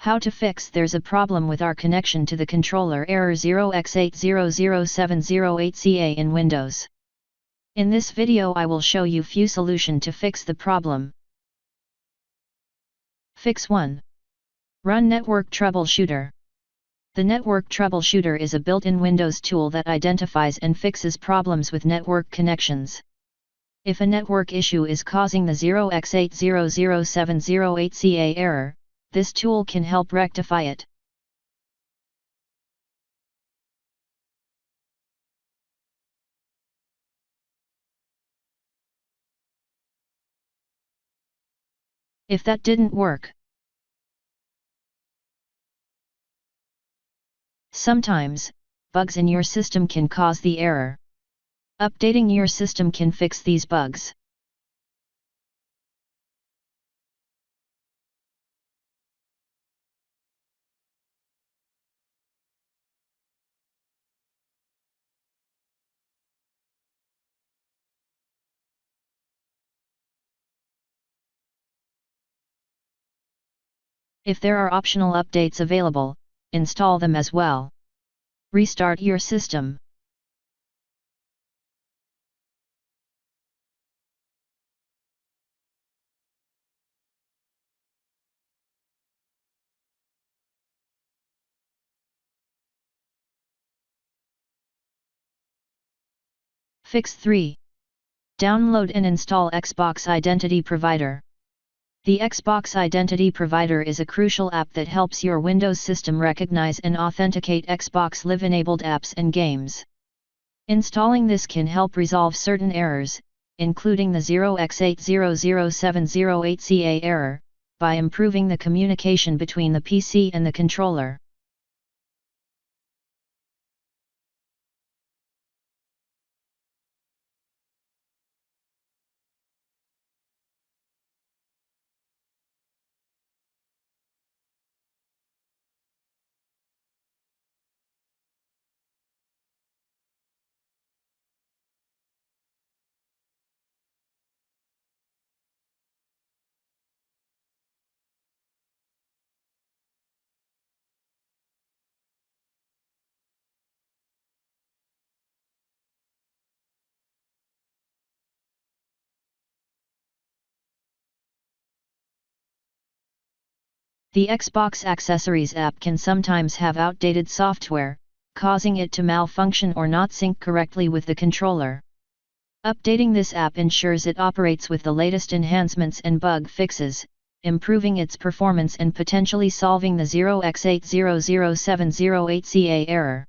How to fix there's a problem with our connection to the controller, error 0x800708CA in Windows. In this video I will show you few solution to fix the problem. Fix 1. Run Network Troubleshooter. The Network Troubleshooter is a built-in Windows tool that identifies and fixes problems with network connections. If a network issue is causing the 0x800708CA error, this tool can help rectify it. If that didn't work, sometimes, bugs in your system can cause the error. Updating your system can fix these bugs. If there are optional updates available, install them as well. Restart your system. Fix 3. Download and install Xbox Identity Provider. The Xbox Identity Provider is a crucial app that helps your Windows system recognize and authenticate Xbox Live-enabled apps and games. Installing this can help resolve certain errors, including the 0x800708CA error, by improving the communication between the PC and the controller. The Xbox Accessories app can sometimes have outdated software, causing it to malfunction or not sync correctly with the controller. Updating this app ensures it operates with the latest enhancements and bug fixes, improving its performance and potentially solving the 0x800708CA error.